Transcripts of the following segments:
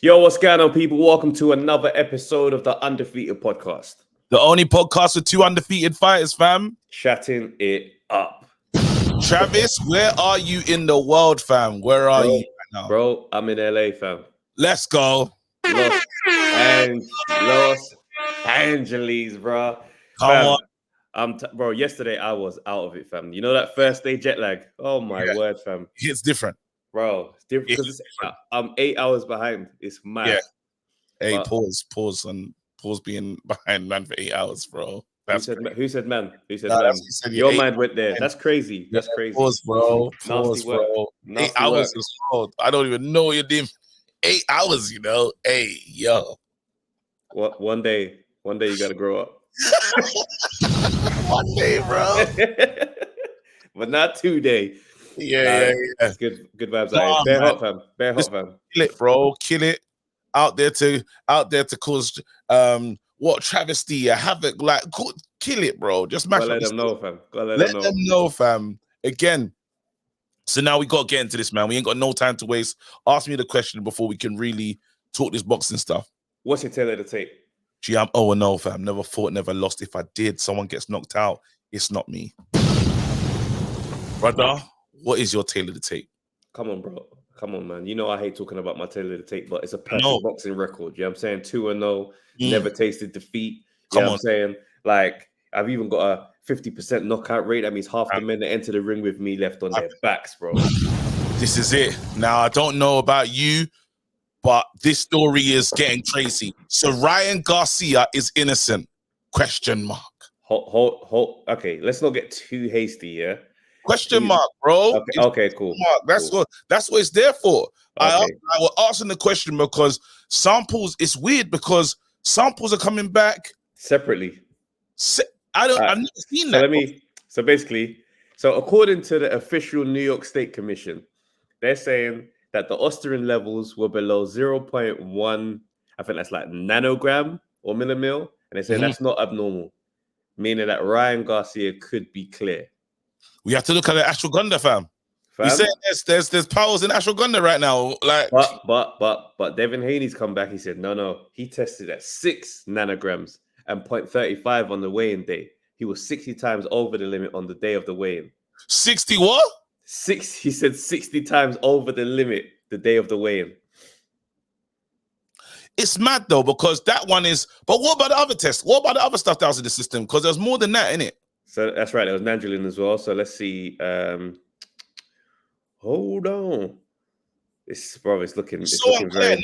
Yo, what's going on, people? Welcome to another episode of the Undefeated podcast. The only podcast with two undefeated fighters, fam. Chatting it up. Travis, where are you in the world, fam? Where are you right now? Bro, I'm in LA, fam. Let's go. Los Angeles, bro. Come on. Bro, yesterday I was out of it, fam. You know that first day jet lag? Oh, my word, fam. It's different. Bro, it's different because I'm 8 hours behind. It's mad. Yeah. Hey, but, pause being behind, man, for 8 hours, bro. Who said man? Who said man? Your mind went there. That's crazy. That's crazy. Pause, bro. Nasty work. Bro. Nasty 8 hours work. is hard. I don't even know what you're doing. 8 hours, you know? Hey, yo. One day you got to grow up. One day, bro. But not 2 days. Yeah. It's good vibes out here. Bear hot, fam. Kill it, bro. Kill it. Out there to cause what travesty, havoc, like kill it, bro. Just mash up. Let them know, fam. Let them know, fam. Again. So now we gotta get into this, man. We ain't got no time to waste. Ask me the question before we can really talk this boxing stuff. What's your tailor to tape? Gee, I'm 0-0, fam. Never fought, never lost. If I did, someone gets knocked out. It's not me. Brother, what is your tailor to tape? Come on, bro. Come on, man. You know I hate talking about my tailor to tape, but it's a perfect boxing record. You know what I'm saying? 2-0, never tasted defeat. You know what I'm saying? Like, I've even got a 50% knockout rate. That means half the men that enter the ring with me left on their backs, bro. This is it. Now, I don't know about you, but this story is getting crazy. So Ryan Garcia is innocent? Question mark. Hold. Okay, let's not get too hasty, yeah? Question mark, bro. Okay, cool. That's what it's there for. Okay. I was asking the question because samples, it's weird because samples are coming back separately. I've never seen that. So according to the official New York State Commission, they're saying that the Osterin levels were below 0.1, I think that's like nanogram or millimil, and they're saying that's not abnormal, meaning that Ryan Garcia could be clear. We have to look at the ashwagandha, fam. You say there's powers in ashwagandha right now, like. But Devin Haney's come back. He said no. He tested at 6 nanograms and 0.35 on the weigh-in day. He was 60 times over the limit on the day of the weigh-in. 60 what? He said 60 times over the limit the day of the weigh-in. It's mad though because that one is. But what about the other tests? What about the other stuff that was in the system? Because there's more than that in it. So that's right. There was nandrolone as well. So let's see. Hold on. It's looking unclear. very. No,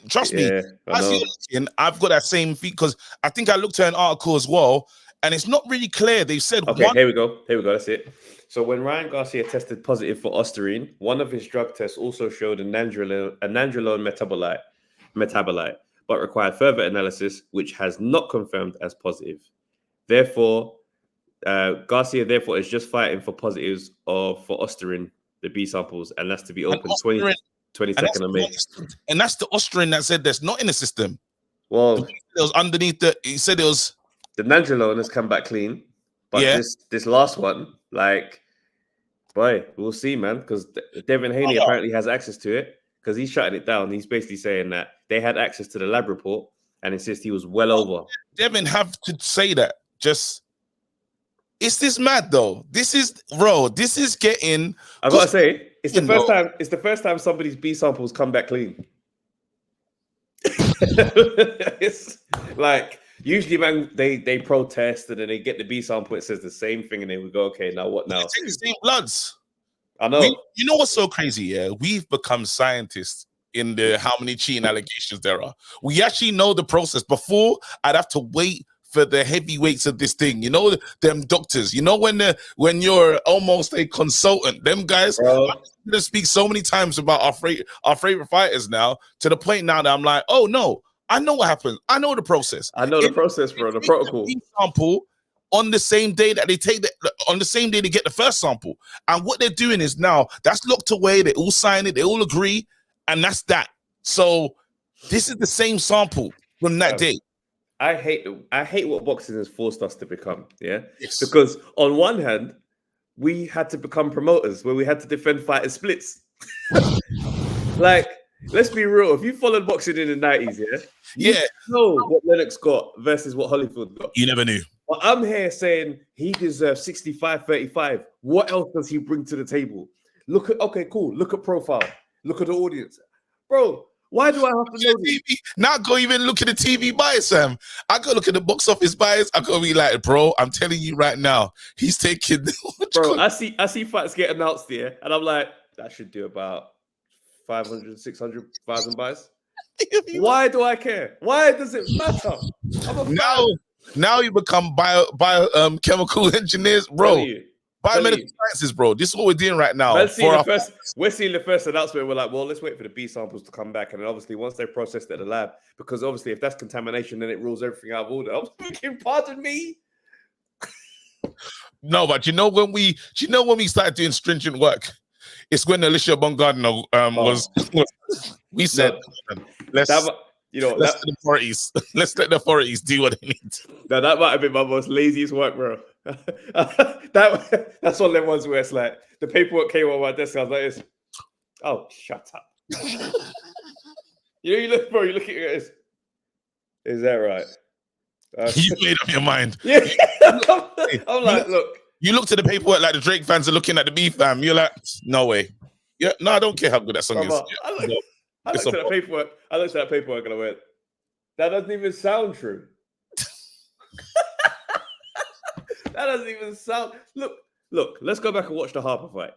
trust me. As you're looking, I've got that same feed because I think I looked at an article as well, and it's not really clear. They've said here we go. That's it. So when Ryan Garcia tested positive for Osterine, one of his drug tests also showed a nandrolone metabolite, but required further analysis, which has not confirmed as positive. Therefore, Garcia is just fighting for positives for Osterine, the B samples, and that's to be open 22nd of May. And that's the Osterine that said that's not in the system. Well, it was underneath he said it was. The nandrolone has come back clean, but this last one, like, boy, we'll see, man, because Devin Haney apparently has access to it because he's shutting it down. He's basically saying that they had access to the lab report and insists he was well over. Devin have to say that. Is this mad though? This is getting. I gotta say, it's the first time somebody's B samples come back clean. It's like usually, man, they protest and then they get the B sample. It says the same thing, and they would go, "Okay, now what now?" They take the same bloods. I know. You know what's so crazy? Yeah, we've become scientists in the how many cheating allegations there are. We actually know the process. Before, I'd have to wait for the heavyweights of this thing, you know, them doctors, you know, when you're almost a consultant, them guys, I'm gonna speak so many times about our favorite fighters now, to the point now that I'm like, oh no, I know what happens. I know the process. The process, bro. The protocol. Sample on the same day that they take on the same day they get the first sample, and what they're doing is now that's locked away. They all sign it. They all agree, and that's that. So this is the same sample from that day. I hate what boxing has forced us to become, because on one hand, we had to become promoters where we had to defend fighters' splits. Like, let's be real. If you followed boxing in the 90s, you know what Lennox got versus what Holyfield got. You never knew. But I'm here saying he deserves 65-35. What else does he bring to the table? Look at Look at profile. Look at the audience, bro. Why do I have to know this? Now go even look at the TV bias, Sam. I go look at the box office bias. I go be like, bro, I'm telling you right now, he's taking. Bro, I see fights get announced here, and I'm like, that should do about 500, 600,000 buys. Why do I care? Why does it matter? I'm a fan. Now you become chemical engineers, bro. Biomedical sciences, bro. This is what we're doing right now. We're seeing the first announcement. We're like, well, let's wait for the B samples to come back. And then obviously, once they processed it at the lab, because obviously, if that's contamination, then it rules everything out of order. I was thinking, pardon me. No, but you know when we started doing stringent work, it's when Alicia Bongardner was. We said, let's let the authorities. Let's let the authorities do what they need. Now that might have been my most laziest work, bro. That's one of them ones where it's like the paperwork came on my desk. I was like, this. Oh, shut up. You look at it. Is that right? You made up your mind. Yeah. I'm like, look. You looked at the paperwork like the Drake fans are looking at the B fam. You're like, no way. Yeah, no, I don't care how good that song is. I looked at that paperwork. And I went, that doesn't even sound true. That doesn't even sound. Look. Let's go back and watch the Harper fight.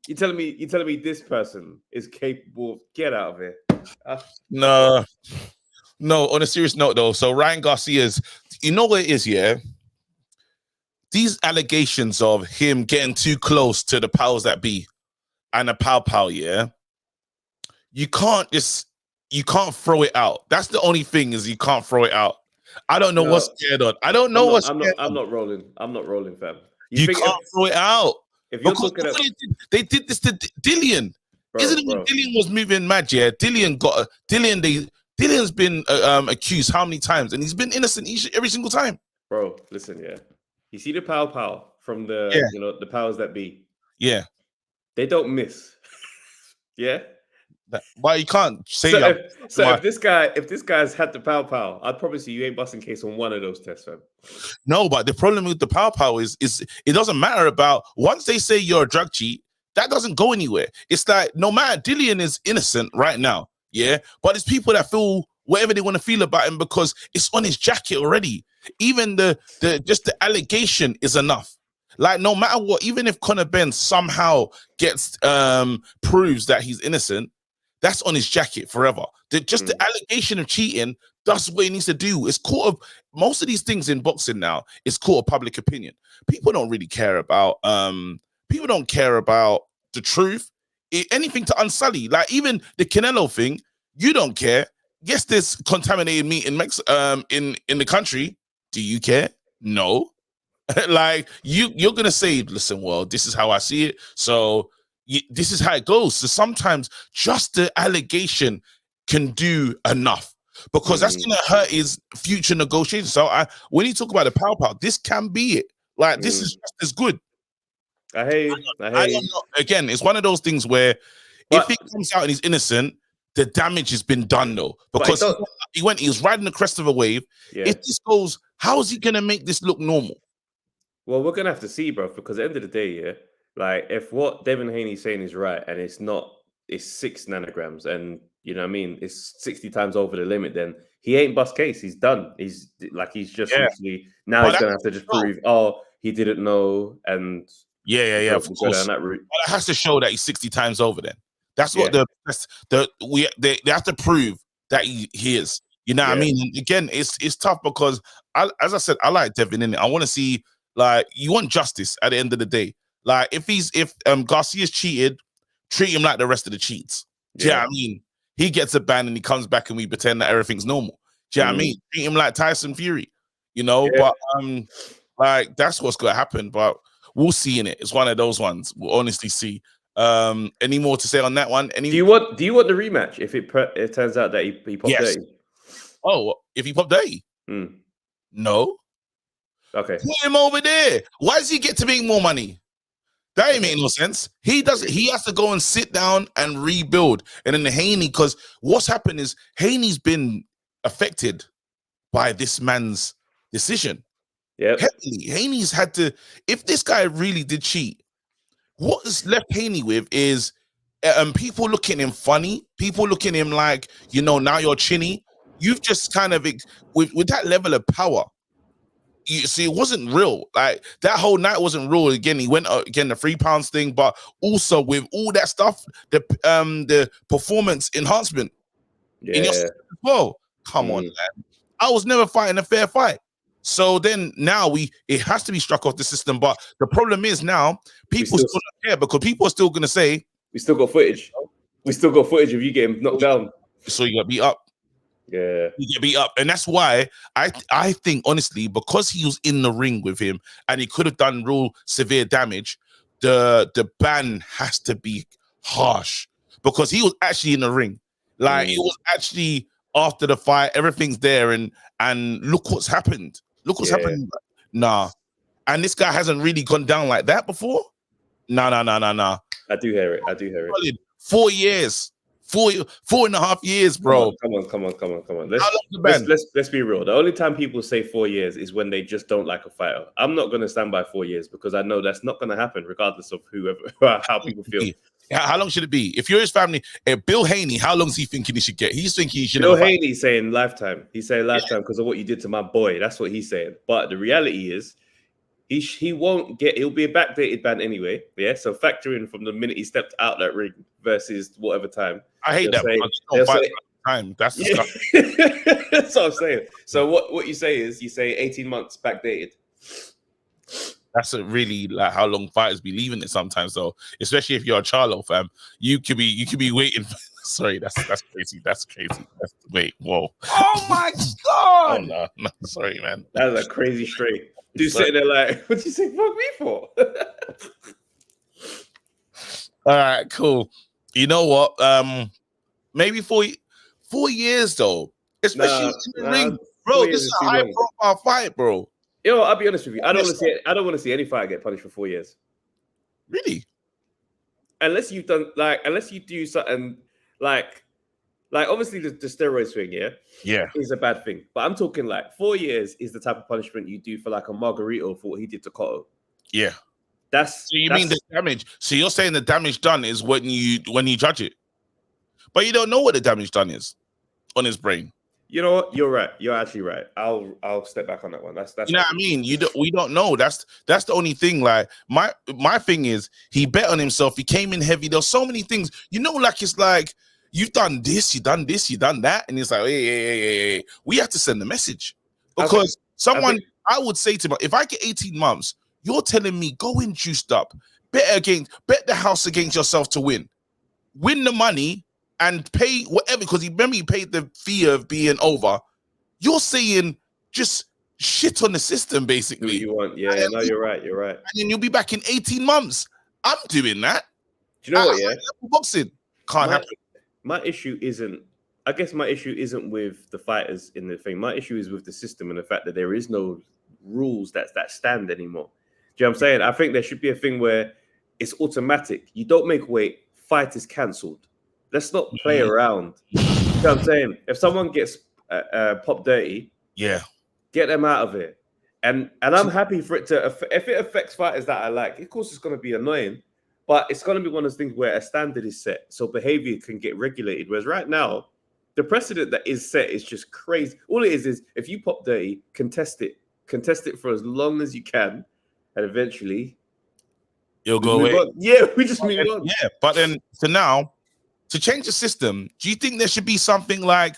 You telling me this person is capable of get out of here? No. On a serious note, though. So Ryan Garcia's, you know what it is, yeah. These allegations of him getting too close to the powers that be and the pow, yeah. You can't throw it out. That's the only thing is you can't throw it out. I don't know what's scared on. I don't know what's scared on. I'm not rolling, fam. You can't throw it out. If you're looking at, they did this to Dillian. Isn't it when Dillian was moving mad? Yeah, Dillian's been accused how many times, and he's been innocent every single time. Bro, listen, yeah. You see the pow from the the powers that be. Yeah, they don't miss. Yeah. Why you can't say if this guy's had the pow, I'd promise you ain't busting case on one of those tests, fam. No, but the problem with the pow is it doesn't matter about once they say you're a drug cheat, that doesn't go anywhere. It's like no matter Dillian is innocent right now, yeah, but it's people that feel whatever they want to feel about him because it's on his jacket already. Even the allegation is enough. Like no matter what, even if Conor Benn somehow gets proves that he's innocent. That's on his jacket forever. The allegation of cheating, that's what he needs to do. It's court of most of these things in boxing now. It's court of public opinion. People don't really care about. People don't care about the truth. Anything to unsully, like even the Canelo thing, you don't care. Yes, there's contaminated meat in in the country. Do you care? No. Like you're gonna say, listen, well, this is how I see it. So. This is how it goes. So sometimes just the allegation can do enough because that's going to hurt his future negotiations. So when you talk about the pow, this can be it. Like this is just as good. I hate. Again, it's one of those things where if he comes out and he's innocent, the damage has been done though because he was riding the crest of a wave. Yeah. If this goes, how is he going to make this look normal? Well, we're going to have to see, bro, because at the end of the day, yeah. Like, if what Devin Haney's saying is right, and it's 6 nanograms, and you know what I mean, it's 60 times over the limit, then he ain't bust case. He's done. He's just literally now he's gonna have to just prove, he didn't know, and of course. Down that route. Well, it has to show that he's 60 times over. Then that's what they have to prove that he is. You know what I mean? And again, it's tough because as I said, I like Devin in it. I want to see you want justice at the end of the day. Like if Garcia's cheated, treat him like the rest of the cheats. Do you know what I mean? He gets a ban and he comes back and we pretend that everything's normal. Do you know what I mean? Treat him like Tyson Fury, you know. Yeah. But that's what's gonna happen. But we'll see in it. It's one of those ones. We'll honestly see. Any more to say on that one? Do you want the rematch if it turns out that he popped dirty? Oh, if he popped dirty? No. Okay. Put him over there. Why does he get to make more money? That ain't making no sense. He doesn't. He has to go and sit down and rebuild. And then Haney, because what's happened is Haney's been affected by this man's decision. Yeah. Haney's had to. If this guy really did cheat, what is left Haney with is people looking at him funny. People looking at him like, now you're chinny. You've just kind of with that level of power. You see, it wasn't real. Like that whole night wasn't real. Again, he went again the £3 thing, but also with all that stuff, the performance enhancement in your system as well. Come on, man. I was never fighting a fair fight. So then now it has to be struck off the system. But the problem is now people still don't care because people are still gonna say we still got footage. We still got footage of you getting knocked down. So you got beat up. Yeah, you get beat up, and that's why I think honestly, because he was in the ring with him and he could have done real severe damage, the ban has to be harsh because he was actually in the ring. Like it was actually after the fight, everything's there, and look what's happened. Look what's happened. Nah, and this guy hasn't really gone down like that before. Nah. I do hear it. 4 years. 4.5 years, bro. Come on. Let's be real. The only time people say 4 years is when they just don't like a fighter. I'm not going to stand by 4 years because I know that's not going to happen, regardless of how people feel. How long should it be? If you're his family, Bill Haney, how long is he thinking he should get? He's thinking he should. Bill Haney's saying lifetime. He's saying lifetime because of what you did to my boy. That's what he's saying. But the reality is, he won't get. He'll be a backdated ban anyway. Yeah. So factor in from the minute he stepped out that ring versus whatever time. I hate that. Time. That's disgusting. That's what I'm saying. So what you say is you say 18 months backdated. That's a really like how long fighters be leaving it sometimes though, especially if you're a Charlo fam. You could be waiting. Sorry, that's crazy. Wait, whoa. Oh my god. Oh, no, sorry, man. That's a crazy straight. Dude sitting there like, what'd you say fuck me for? All right, cool. You know what? Maybe 4 years though. Especially in the ring. Bro, this is a high profile fight, bro. I'll be honest with you. I don't want to see any fighter get punished for 4 years. Really? Unless you do something like obviously the steroids thing, is a bad thing. But I'm talking like 4 years is the type of punishment you do for like a Margarito for what he did to Cotto. Yeah. Mean the damage? So you're saying the damage done is when you judge it, but you don't know what the damage done is on his brain. You know what? You're right. You're actually right. I'll step back on that one. That's you know what I mean. We don't know. That's the only thing. Like my thing is he bet on himself. He came in heavy. There's so many things. Like it's like you've done this, you done that, and it's like hey. We have to send a message because I would say to him, if I get 18 months, you're telling me go in juiced up, bet the house against yourself to win the money. And pay whatever, because he paid the fee of being over. You're saying just shit on the system, basically. You want, you're right. And then you'll be back in 18 months. I'm doing that. Do you know what? Yeah, boxing can't happen. My issue isn't. I guess my issue isn't with the fighters in the thing. My issue is with the system and the fact that there is no rules that stand anymore. Do you know what I'm saying? I think there should be a thing where it's automatic. You don't make weight, fight is cancelled. Let's not play around. You know what I'm saying? If someone gets popped dirty, get them out of it. And I'm happy for it to, if it affects fighters that I like, of course it's going to be annoying, but it's going to be one of those things where a standard is set so behavior can get regulated. Whereas right now, the precedent that is set is just crazy. All it is if you pop dirty, contest it for as long as you can, and eventually you'll go away. Yeah, we just move on. Yeah, but then to change the system, do you think there should be something like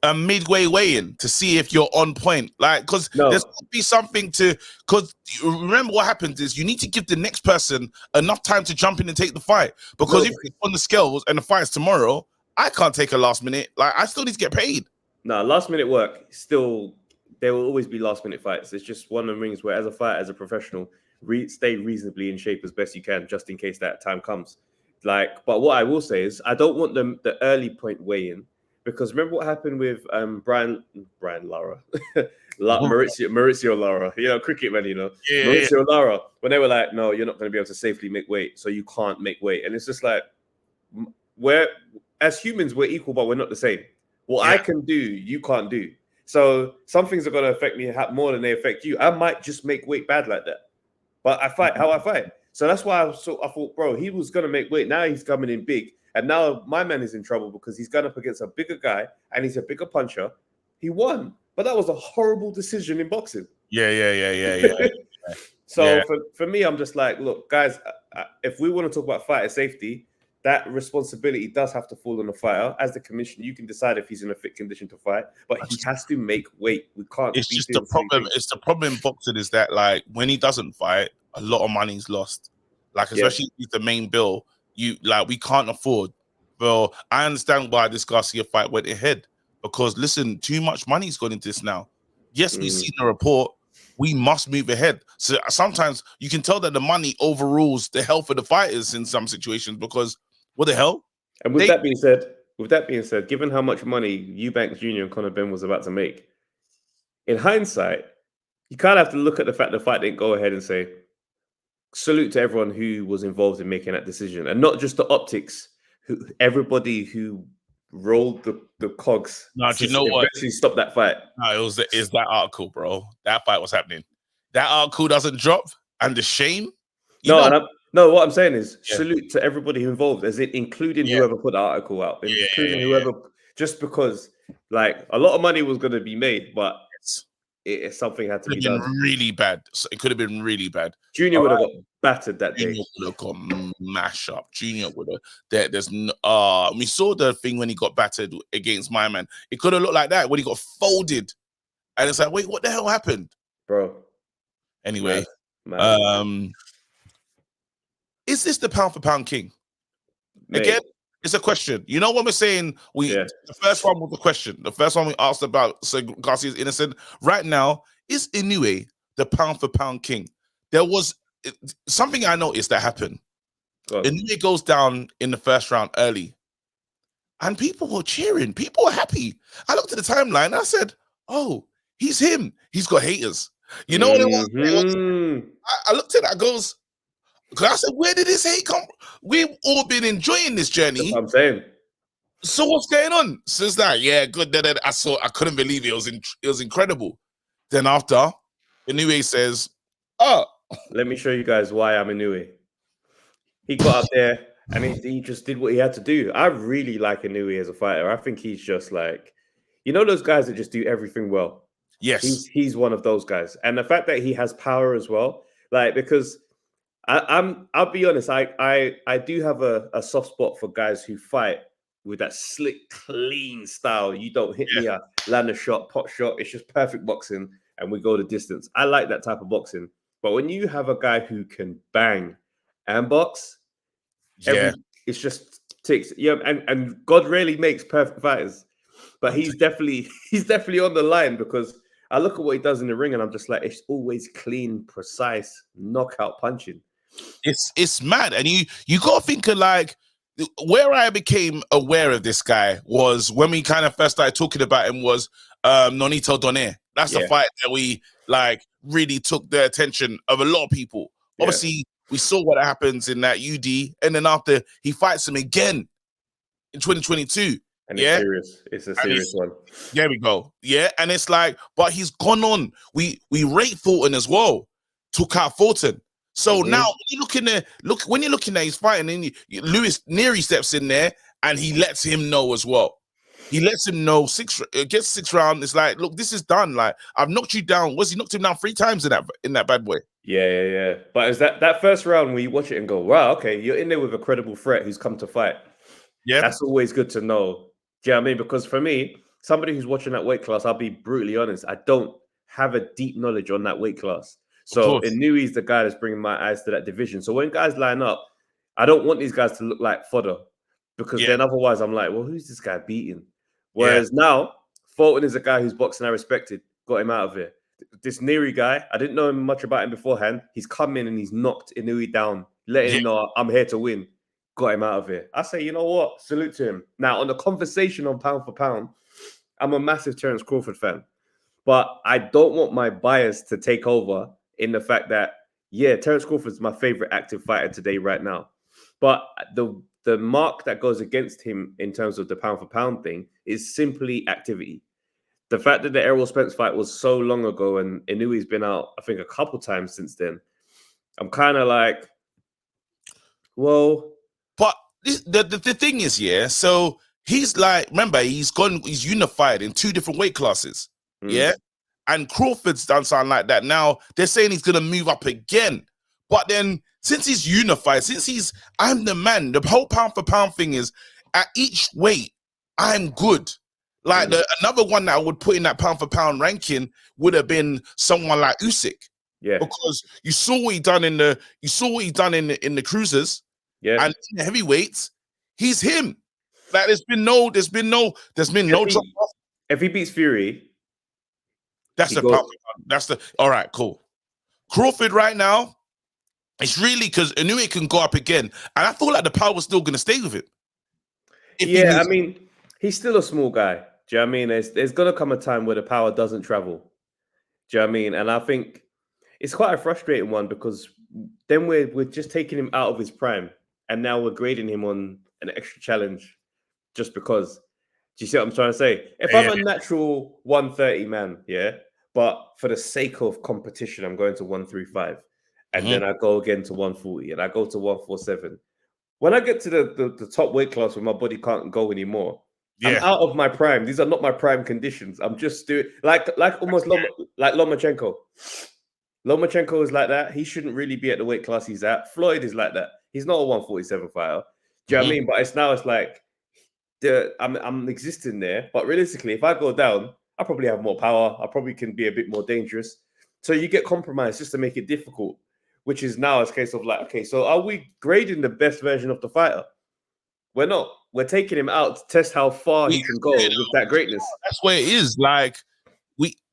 a midway weigh-in to see if you're on point? Like, because there's got to be something because remember what happens is you need to give the next person enough time to jump in and take the fight. Because if it's on the scales and the fight's tomorrow, I can't take a last minute. Like, I still need to get paid. No, last minute work, still, there will always be last minute fights. It's just one of the things where as a fighter, as a professional, stay reasonably in shape as best you can, just in case that time comes. But what I will say is I don't want the early point weigh-in because remember what happened with Brian Lara, Maurizio Lara, cricket man, Maurizio Lara, when they were like, no, you're not going to be able to safely make weight, so you can't make weight. And it's just like, we're, as humans, we're equal, but we're not the same. What I can do, you can't do. So some things are going to affect me more than they affect you. I might just make weight bad like that, but I fight how I fight. So that's why I thought, bro, he was going to make weight. Now he's coming in big. And now my man is in trouble because he's gone up against a bigger guy and he's a bigger puncher. He won, but that was a horrible decision in boxing. Yeah. So for me, I'm just like, look, guys, if we want to talk about fighter safety, that responsibility does have to fall on the fighter. As the commissioner, you can decide if he's in a fit condition to fight, but he has to make weight. We can't. It's just the problem. It's the problem in boxing is that, like, when he doesn't fight, a lot of money's lost. Like, especially if he's the main bill, we can't afford. Well, I understand why this Garcia fight went ahead, because listen, too much money's gone into this now. Yes, we've seen the report. We must move ahead. So sometimes you can tell that the money overrules the health of the fighters in some situations, because what the hell? And with that being said, given how much money Eubanks Jr. and Conor Benn was about to make, in hindsight, you kind of have to look at the fact the fight didn't go ahead and say, salute to everyone who was involved in making that decision, and not just the optics. Everybody who rolled the cogs. No, do you know what? Eventually stopped that fight. No, is that article, bro. That fight was happening. That article doesn't drop, and the shame. No, what I'm saying is salute to everybody who involved, as it including whoever put the article out, including whoever, just because like a lot of money was going to be made, but something had to be done. Really bad. It could have been really bad. Junior would have got battered that day. Junior would have got mash up. Junior would have. There's no. We saw the thing when he got battered against my man. It could have looked like that when he got folded, and it's like, wait, what the hell happened, bro? Anyway, is this the pound for pound king? Mate. Again, it's a question. You know when we're saying the first one was a question. The first one we asked about, so Garcia's innocent. Right now, is Inoue the pound for pound king? There was something I noticed that happened. Inoue goes down in the first round early, and people were cheering. People were happy. I looked at the timeline and I said, "Oh, he's him. He's got haters." You know what it was? I looked at it. Because I said, where did this hate come from? We've all been enjoying this journey. That's what I'm saying. So what's going on? So it's like, yeah, good. I couldn't believe it. It was incredible. Then after, Inoue says, let me show you guys why I'm Inoue. He got up there and he just did what he had to do. I really like Inoue as a fighter. I think he's just like, those guys that just do everything well. Yes. He's one of those guys. And the fact that he has power as well, like, because I'll be honest, I do have a soft spot for guys who fight with that slick, clean style. You don't hit me, I land a shot, pot shot. It's just perfect boxing, and we go the distance. I like that type of boxing. But when you have a guy who can bang and box, it's just takes and God rarely makes perfect fighters. But he's definitely on the line, because I look at what he does in the ring and I'm just like, it's always clean, precise, knockout punching. It's mad. And you got to think of, like, where I became aware of this guy was when we kind of first started talking about him was Nonito Donaire. That's the fight that we like really took the attention of a lot of people. Obviously, we saw what happens in that UD, and then after he fights him again in 2022. And it's serious. It's a serious one. There we go. Yeah, and it's like, but he's gone on. We rate Fulton as well. Took out Fulton. So now when you're looking at his fighting, and Lewis Neary steps in there and he lets him know as well. He lets him know gets 6 round. It's like, look, this is done. Like, I've knocked you down. He knocked him down 3 times in that bad boy. Yeah. But is that first round where you watch it and go, wow, okay, you're in there with a credible threat who's come to fight. Yeah, that's always good to know. Do you know what I mean? Because for me, somebody who's watching that weight class, I'll be brutally honest, I don't have a deep knowledge on that weight class. So Inouye's the guy that's bringing my eyes to that division. So when guys line up, I don't want these guys to look like fodder, because then otherwise I'm like, well, who's this guy beating? Whereas now, Fulton is a guy who's boxing I respected, got him out of it. This Neary guy, I didn't know much about him beforehand. He's come in and he's knocked Inoue down, letting him know I'm here to win. got him out of here. I say, you know what? Salute to him. Now, on the conversation on pound for pound, I'm a massive Terence Crawford fan, but I don't want my bias to take over in the fact that, yeah, Terence Crawford's my favorite active fighter today right now. But the mark that goes against him in terms of the pound for pound thing is simply activity. The fact that the Errol Spence fight was so long ago and Inouye's been out, I think, a couple times since then, I'm kind of like, well... But the thing is, yeah, so he's like, remember, he's unified in 2 different weight classes, yeah? And Crawford's done something like that. Now, they're saying he's going to move up again. But then, since he's unified, I'm the man, the whole pound for pound thing is, at each weight, I'm good. Like, another one that I would put in that pound for pound ranking would have been someone like Usyk. Yeah. Because you saw what he done in the cruisers. Yeah. And in the heavyweights, he's him. Like, there's been no drop off. If he beats Fury... That's all right, cool. Crawford right now, it's really because Inoue can go up again. And I feel like the power's still going to stay with him. Yeah, I mean, he's still a small guy. Do you know what I mean? There's going to come a time where the power doesn't travel. Do you know what I mean? And I think it's quite a frustrating one because then we're just taking him out of his prime. And now we're grading him on an extra challenge just because. Do you see what I'm trying to say? If I'm a natural 130 man, yeah, but for the sake of competition, I'm going to 135. And then I go again to 140 and I go to 147. When I get to the top weight class where my body can't go anymore, I'm out of my prime. These are not my prime conditions. I'm just doing like almost like Lomachenko. Lomachenko is like that. He shouldn't really be at the weight class he's at. Floyd is like that. He's not a 147 fighter. Do you know what I mean? But it's like I'm existing there. But realistically, if I go down, I probably have more power. I probably can be a bit more dangerous. So you get compromised just to make it difficult, which is now a case of like, okay, so are we grading the best version of the fighter? We're not. We're taking him out to test how far he can go with that greatness. That's where it is. Like,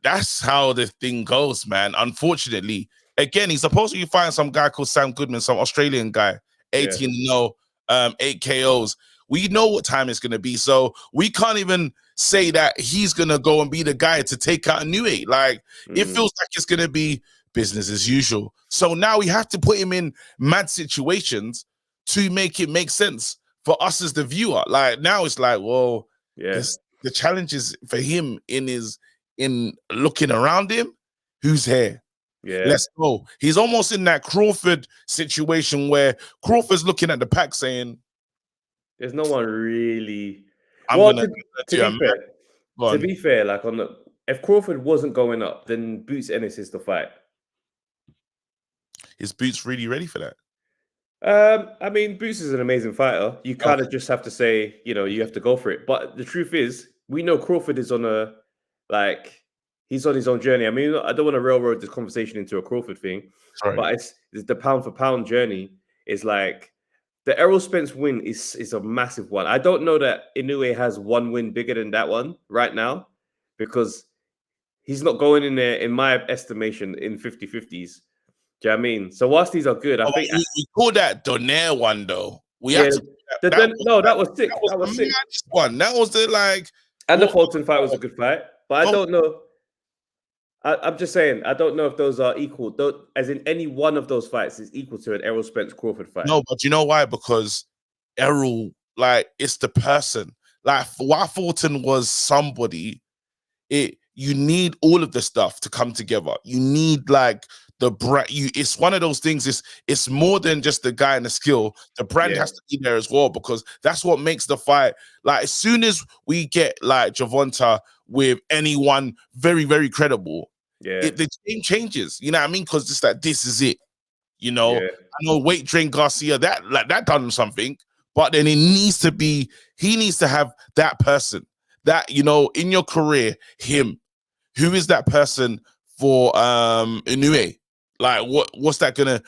that's how the thing goes, man. Unfortunately, again, he's supposed to be fighting some guy called Sam Goodman, some Australian guy, 18-0, 8 KOs. We know what time it's going to be, so we can't even say that he's going to go and be the guy to take out Inoue. Like, it feels like it's going to be business as usual. So now we have to put him in mad situations to make it make sense for us as the viewer. Like, now it's like, well, the challenge is for him in looking around him, who's here? Yeah. Let's go. He's almost in that Crawford situation where Crawford's looking at the pack saying, there's no one really. To be fair, like if Crawford wasn't going up, then Boots Ennis is the fight. Is Boots really ready for that? I mean, Boots is an amazing fighter. You kind of just have to say, you have to go for it. But the truth is, we know Crawford is he's on his own journey. I mean, I don't want to railroad this conversation into a Crawford thing, but it's the pound for pound journey is like. The Errol Spence win is a massive one. I don't know that Inoue has one win bigger than that one right now because he's not going in there, in my estimation, in 50-50s. Do you know what I mean? So whilst these are good, I think... We call that Donaire one, though. That was sick. That was sick. One. That was the, And the Fulton fight was a good fight. But I don't know... I'm just saying, I don't know if those are equal. As in any one of those fights is equal to an Errol Spence Crawford fight. No, but you know why? Because Errol, it's the person. Like, while Fulton was somebody, you need all of the stuff to come together. You need the brand. It's one of those things. It's more than just the guy and the skill. The brand has to be there as well because that's what makes the fight. Like, as soon as we get Gervonta with anyone very, very credible, the game changes. You know what I mean? Because it's like, this is it. I know weight train Garcia, that done something, but then he needs to have that person that, in your career, him. Who is that person for Inoue? Like, what's that gonna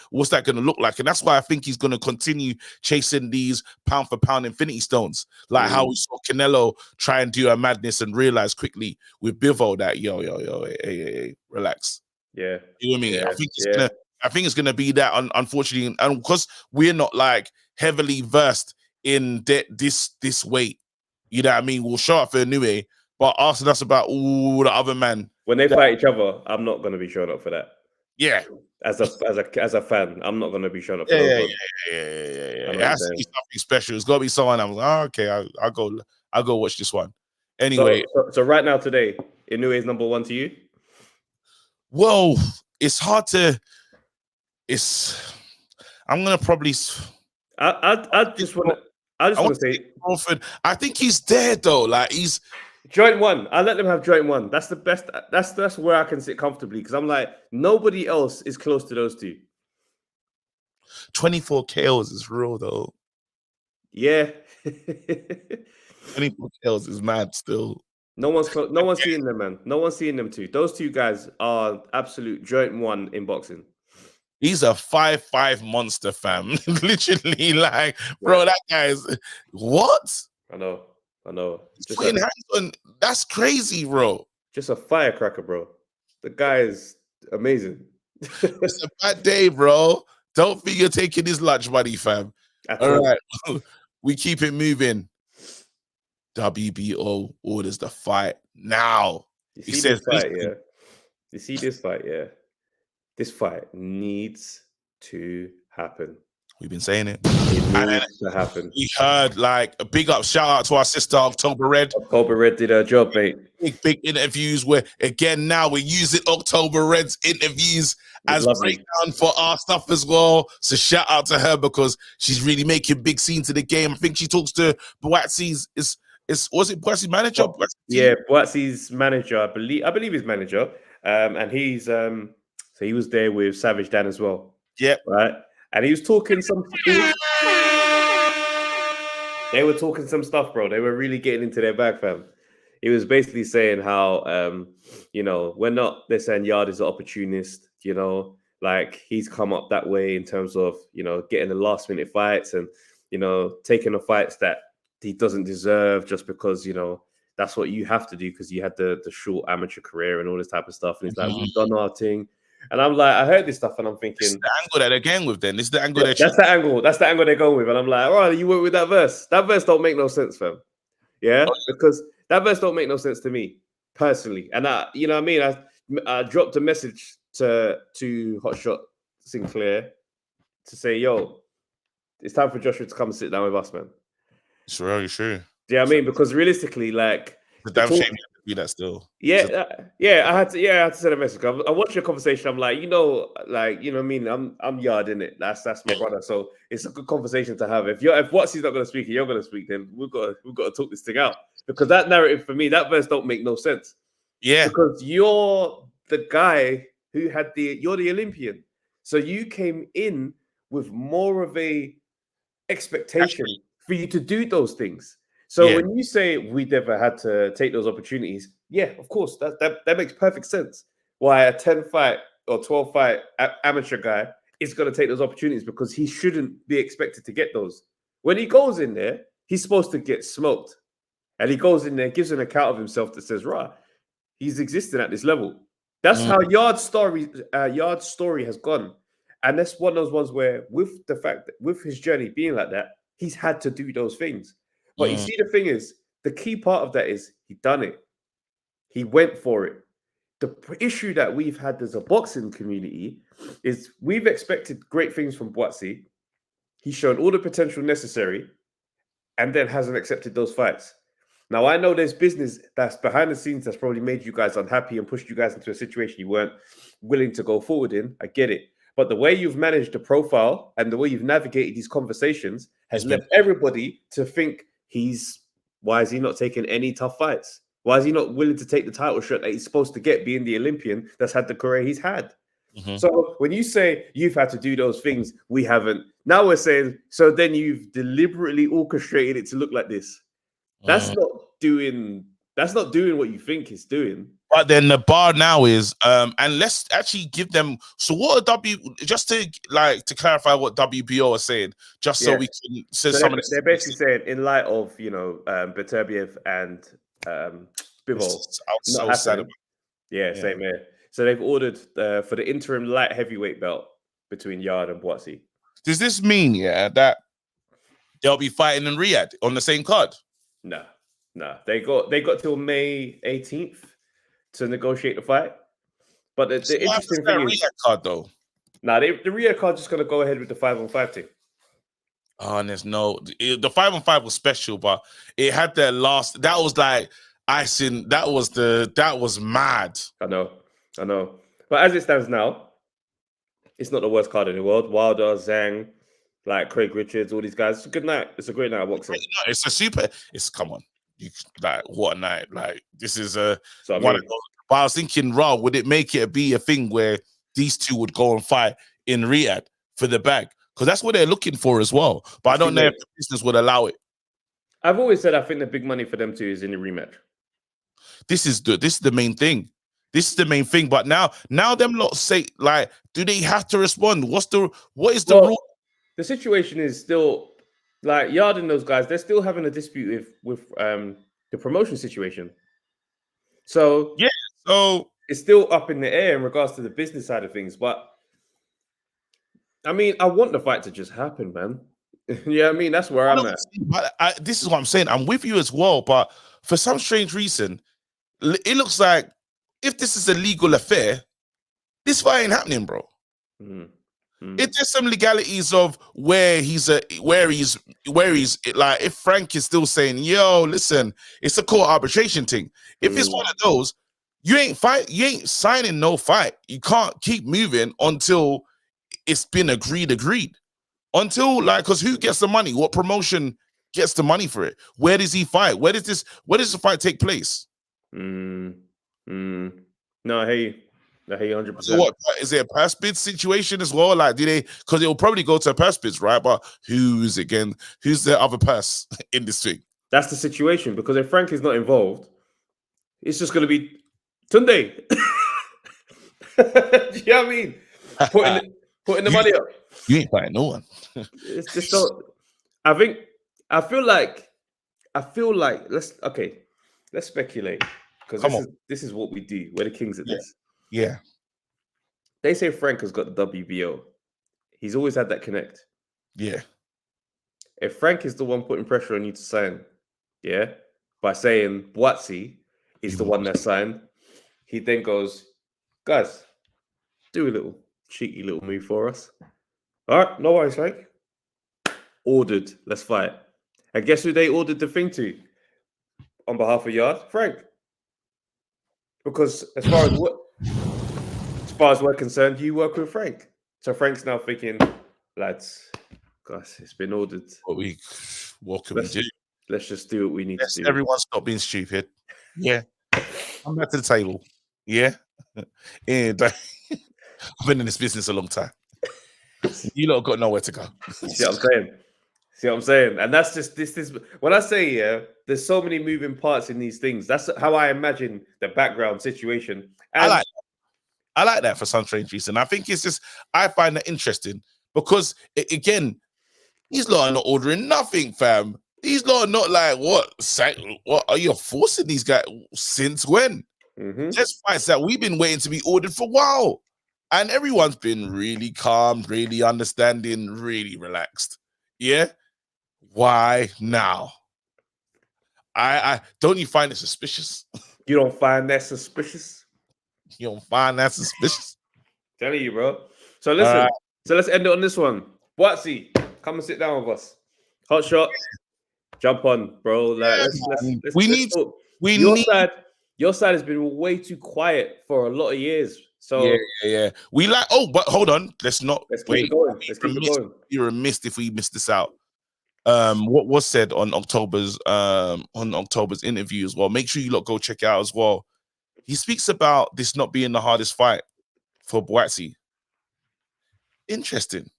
look like? And that's why I think he's gonna continue chasing these pound for pound infinity stones, like how we saw Canelo try and do a madness and realize quickly with Bivol that hey, relax. Yeah, you know what I mean? Yeah. I think he's gonna I think it's going to be that, unfortunately, and because we're not like heavily versed in this weight, you know what I mean? We'll show up for Inoue, but asking us about all the other man when they fight each other, I'm not going to be showing up for that. Yeah. As a fan, I'm not going to be showing up for Yeah. those. It has to be something special. It's got to be someone I'm like, oh, okay, I'll go watch this one. Anyway, so right now today, Inoue is number 1 to you. Whoa, it's hard to. I'm gonna probably. I just want to say Crawford. I think he's there though. Like he's joint 1. I let them have joint 1. That's the best. That's where I can sit comfortably because I'm like nobody else is close to those two. 24 KOs is real though. Yeah. 24 KOs is mad still. No one's seeing them, man. No one's seeing them too. Those two guys are absolute joint 1 in boxing. He's a 5'5" monster, fam. Literally, like, bro, that guy is what? I know. Just putting hands on, that's crazy, bro. Just a firecracker, bro. The guy is amazing. It's a bad day, bro. Don't think you're taking his lunch money, fam. All right. We keep it moving. WBO orders the fight now. He says, You see this fight, yeah? This fight needs to happen. We've been saying it. It needs to happen. We heard like a big up shout out to our sister October Red. October Red did her job, mate. Big interviews where again now we're using October Red's interviews as breakdown for our stuff as well. So shout out to her because she's really making big scenes to the game. I think she talks to Boatsi's was it Boatsi's manager? Yeah, Boatsi's manager, I believe his manager. And he's so he was there with Savage Dan as well. Yeah. Right. And he was talking they were talking some stuff, bro. They were really getting into their bag, fam. He was basically saying how they're saying Yard is an opportunist, like he's come up that way in terms of, getting the last minute fights and, taking the fights that he doesn't deserve just because, that's what you have to do because you had the short amateur career and all this type of stuff. And he's like, we've done our thing. And I'm like, I heard this stuff and I'm thinking, this is the angle that they're going with then. This is the angle that's the angle. That's the angle they're going with. And I'm like, all right, you went with that verse. That verse don't make no sense, fam. Yeah? Because that verse don't make no sense to me personally. And I dropped a message to Hotshot Sinclair to say, yo, it's time for Joshua to come and sit down with us, man. It's really true. Do you know what I mean? Because realistically, like, it's a damn shame you do that still. Yeah, I had to send a message. I watched your conversation. I'm like, what I mean? I'm Yard in it. That's my brother. So it's a good conversation to have. If Watsi's not gonna speak and you're gonna speak, then we've got to talk this thing out. Because that narrative for me, that verse don't make no sense. Yeah. Because you're the guy who you're the Olympian. So you came in with more of a expectation for you to do those things. So when you say we never had to take those opportunities, yeah, of course, that makes perfect sense. Why a 10 fight or 12 fight amateur guy is going to take those opportunities because he shouldn't be expected to get those. When he goes in there, he's supposed to get smoked. And he goes in there, gives an account of himself that says, right, he's existing at this level. That's how Yard's story has gone. And that's one of those ones where with the fact that with his journey being like that, he's had to do those things. But you see, the thing is, the key part of that is he done it. He went for it. The issue that we've had as a boxing community is we've expected great things from Boatsi. He's shown all the potential necessary and then hasn't accepted those fights. Now, I know there's business that's behind the scenes that's probably made you guys unhappy and pushed you guys into a situation you weren't willing to go forward in. I get it. But the way you've managed the profile and the way you've navigated these conversations has left everybody to think why is he not taking any tough fights? Why is he not willing to take the title shot that he's supposed to get being the Olympian that's had the career he's had? So when you say you've had to do those things, we haven't. Now we're saying, so then you've deliberately orchestrated it to look like this. That's not doing what you think it's doing. But then the bar now is, and let's actually give them. So what just to clarify what WBO are saying, just so we can say so they're basically saying in light of Beterbiev and Bivol. So sad. Yeah, same here. So they've ordered for the interim light heavyweight belt. between Yard and Boatsy. Does this mean, that they'll be fighting in Riyadh on the same card? No. They got till May 18th to negotiate the fight. But the interesting thing is, Riyadh card though. the Riyadh card just gonna go ahead with the 5-on-5 team. Oh, and there's the 5-on-5 was special, but it had their last. That was like icing. That was mad. I know. But as it stands now, it's not the worst card in the world. Wilder, Zhang, like Craig Richards, all these guys. It's a good night. It's a great night of boxing. Come on. What a night. Like, this is one of those. But I was thinking, Rob, would it make it be a thing where these two would go and fight in Riyadh for the bag? Because that's what they're looking for as well. But I don't know if the business would allow it. I've always said I think the big money for them two is in the rematch. This is the main thing. This is the main thing. But now them lot say, like, do they have to respond? What is the rule? The situation is still like Yard and those guys, they're still having a dispute with the promotion situation. So it's still up in the air in regards to the business side of things. But I mean, I want the fight to just happen, man. Yeah, I mean, that's where I'm at. But this is what I'm saying. I'm with you as well. But for some strange reason, it looks like if this is a legal affair, this fight ain't happening, bro. If there's some legalities of where he's like, if Frank is still saying, yo, listen, it's a court arbitration thing. If it's one of those, you ain't signing no fight. You can't keep moving until it's been agreed. Until, like, because who gets the money? What promotion gets the money for it? Where does he fight? Where does the fight take place? No, I hear you. 100%. So what is it, a purse bid situation as well? Like, do they? Because it will probably go to a purse bids, right? But who's the other purse in this thing? That's the situation, because if Frank is not involved, it's just going to be Tunde. Do you know what I mean? Putting the money up. You ain't fighting no one. It's just so. I feel like let's speculate, because this is what we do. We're the kings at this. Yeah. They say Frank has got the WBO. He's always had that connect. Yeah. If Frank is the one putting pressure on you to sign, by saying Boatsy is the one that signed, he then goes, guys, do a little cheeky little move for us. All right, no worries, Frank. Ordered. Let's fight. And guess who they ordered the thing to on behalf of Yard? Frank. Because as far as we're concerned, you work with Frank. So Frank's now thinking, lads, guys, it's been ordered. What can we do? Let's just do what we need to do. Everyone stop being stupid. Yeah. I'm back to the table. Yeah. And I've been in this business a long time. You lot got nowhere to go. See what I'm saying? And that's just this when I say there's so many moving parts in these things. That's how I imagine the background situation. And I like that for some strange reason. I think it's just, I find that interesting because, again, he's not ordering nothing, fam. He's not like, what are you forcing these guys? Since when? Just fights that we've been waiting to be ordered for a while. And everyone's been really calm, really understanding, really relaxed. Yeah? Why now? I don't you find it suspicious? You don't find that suspicious? You don't find that suspicious? Telling you, bro. So listen. So let's end it on this one. Boatsy, come and sit down with us. Hot shot. Jump on, bro. Like, your side has been way too quiet for a lot of years. So yeah. We like. Oh, but hold on. Let's keep it going. Let's keep it going. You're remiss if we missed this out. What was said on October's interview as well. Make sure you lot go check it out as well. He speaks about this not being the hardest fight for Boatsy. Interesting.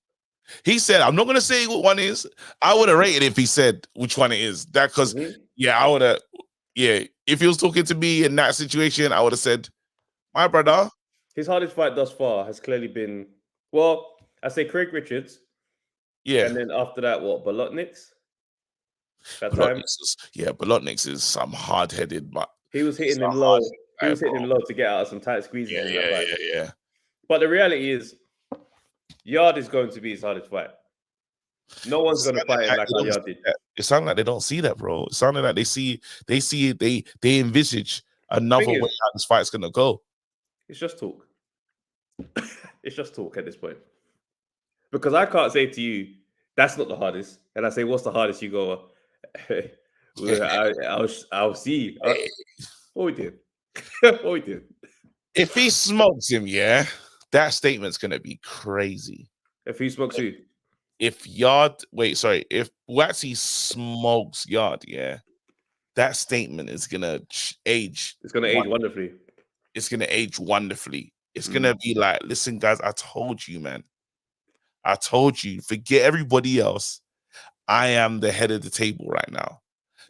He said, I'm not going to say what one is. I would have rated if he said which one it is. That because, I would have, if he was talking to me in that situation, I would have said, my brother. His hardest fight thus far has clearly been, well, I say Craig Richards. Yeah. And then after that, what, Bolotniks? Bolotniks is some hard-headed, but he was hitting him low. He was hitting him low to get out of some tight squeezes. Yeah. But the reality is, Yard is going to be his hardest fight. No one's going to fight him like Yard did. It sounds like they don't see that, bro. It sounded like they see it. They envisage another way how this fight's gonna go. It's just talk. It's just talk at this point. Because I can't say to you, that's not the hardest. And I say, what's the hardest? You go, I'll see. What we did. What we did. If he smokes him, yeah, that statement's gonna be crazy. If he smokes you. If Waxy smokes Yard, yeah, that statement is gonna age. It's gonna age wonderfully. It's gonna age wonderfully. It's gonna be like, listen, guys, I told you, man. I told you, forget everybody else. I am the head of the table right now.